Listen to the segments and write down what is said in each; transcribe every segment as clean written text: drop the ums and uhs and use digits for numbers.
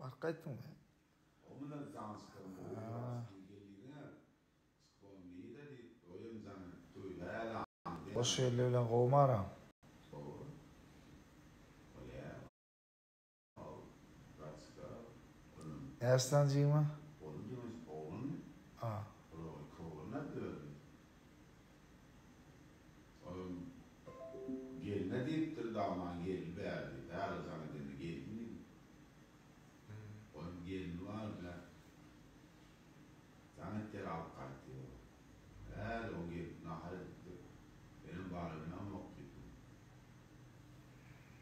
Barkaytmı? Onun da zanskırım. Skolmiydi de oyun zanı duyla. Boş yerle bilen gowmaram. Erstan jyma? Oğlum. Ha. Geline deyiptir daman gelin verdi. Her zaman dedi gelin. Onun gelini var da. Zanetler alıp kalktı. Her o gelin nahar etti. Benim bağrımdan okuyordu.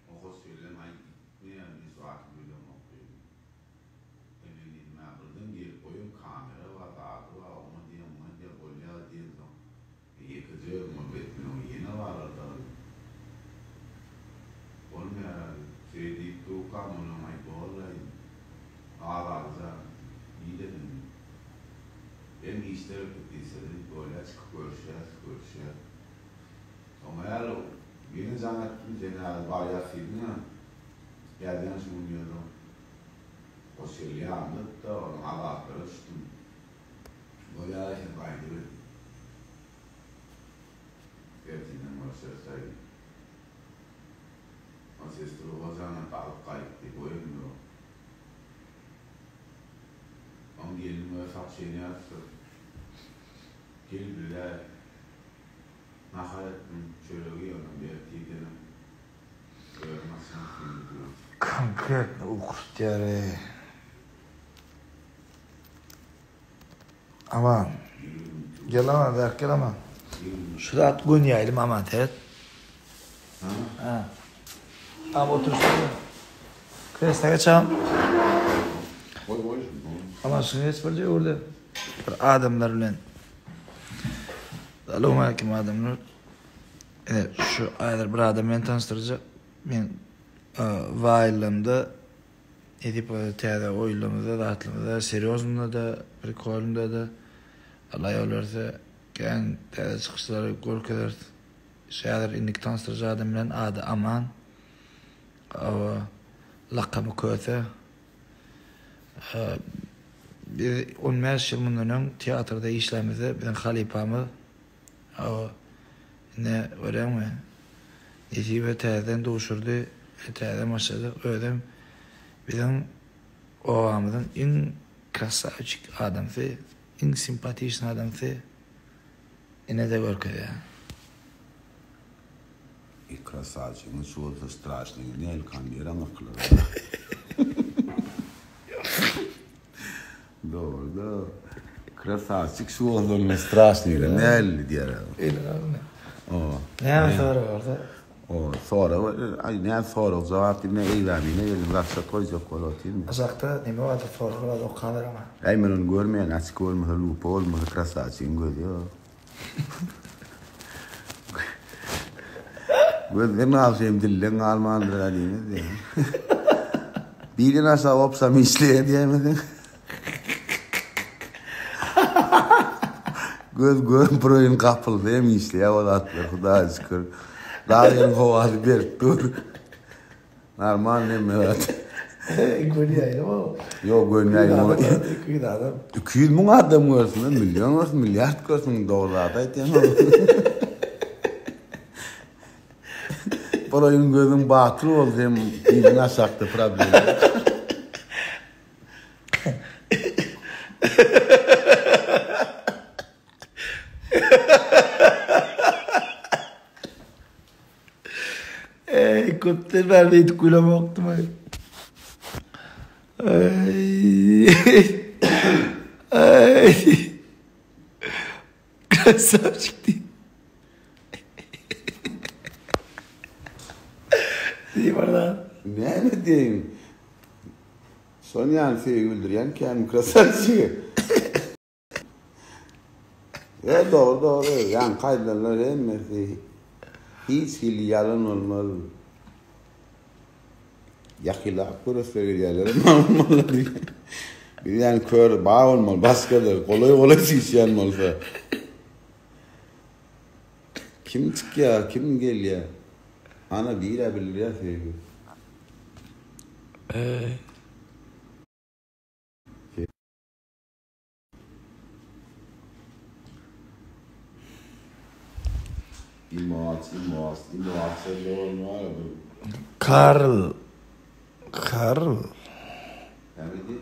O söylem ay gitmeye bir saat böyle okuyordu. Emeğinin mağrından gelip koyun kamera var, adı var, onu diye bolya diye zaman. Yıkıcı muhabbetin o yine var orada. Olmaya şey deyip doğukan olmay boğulayım. Ağlarza iyi dedim. Ben işler bittiyse dedim böyle çıkıp görüşeceğiz. Ama eğer beni zannettim Cenab-ı bayağı filmine geldiğini sunuyordum. O şeyi anlattı da onun ağlarları tuttum. Böyle şey baydı. Gerçekten o sözleri. O sesleri o zaman kalıp kayıttı, koymuyor. Onun gelin ve sak şeyini yaptı. Gel bile naharettin şöyle uyuyorum bir erkeğine. Görmezsen film diyor. Konkretno ukurtjare. Aman. Gel ama berk gel ama. Şurat gün yaylim aman tet. Ha. Ama otursun. Kresne geçelim. Ama şunu hiç bir orada. Bir adamlar bilen. Selamun aleyküm adamlar. Şu aylar bir adam beni tanıştıracak. Ben vailimde edip teyde oylamada, dağıtlamada, seriozumda da, prikolumda da Allah yollarsa gen teyde çıkışları görkeder. Şeyler indik tanıştıracak adam bilen adı Aman. O lakamı kötü. Biz 15 yıl bundan tiyatroda işlemizde bizim halipamız o ne öyle mi? Necibe teyden doğuşurdu, teyden başladı. Öyle bizim ovamızın en krasavçık adamsı, en simpatичный adamsı. Ne de görkedi ya. И красавчик, ну что-то страшное, не камера maklar. Doğru. Красавчик şu olduğunu страшный, ne elli diyor. Öyle abi. O. Ne sonra orada? O sonra, ay ne sonra cevap ne eylemine gelin raksa koyacak olatayım mı? Azakta ne vardı sonra o kadar ama. Aymen görmeyen açık görmüyor, lupa olmuyor, красавчик görüyor. Ben ne yapayım dillen Almanlara diye ne diyeyim. Birini aşağı opsam işleye diyemedin. Göz proyun kapıl değil mi işleye o da atlar. Huda şükür. Daha yeni kovalı bir dur. Normal ne mi evet. Görüyeyim o. Yok görmeyeyim. 200 adam. 200 bin adam görsün, milyon görsün, milyar görsün doğrularda diyemem. Proyun gözün batıl oldu hem birini aşaktı problemi. كنت بعمل كل وقت ما красавчик ты دي مرة Ne diyeyim? Son yani şeyi güldüren kendim krasavçı. Ya doğru. Yani kaydanlar emmesi. Hiç yalan olmalı. Yakılak burası yerlerim olmalı. Bir yani kör bağ olmalı. Başkadır. Kolay sişen olsa. Kim çık ya? Kim gel ya? Ana bilir ya sevgi. İmoat sen doğru var ya bu. Karl. Neydi?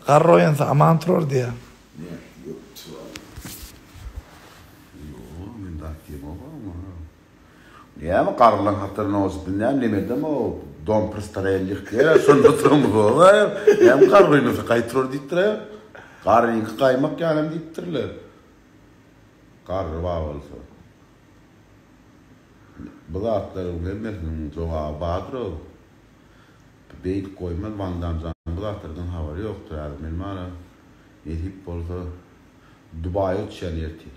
Qarroyan amantror diye. Ne? Yok tuval. Yok, men daktiyem ama. Ya mı qarlan hatırına olsun bilmem demedim o don prastarellik ya sonda turum var. Ya mı qarroyunu qaytror dittir. Qarrın qaymak yanım dittirler. Qarrı var olsa. Bu atlar gelmesin cevabı vardır. Beyt koymaz vandamcan. Bu atlardan haber yoktur yani. Benim ara yetip olsa Dubai'ye düşen yerti.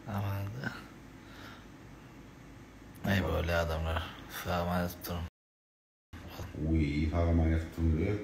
Aman da. Ne böyle adamlar. Fahman ettim. Uy, fagman yaptım diyor.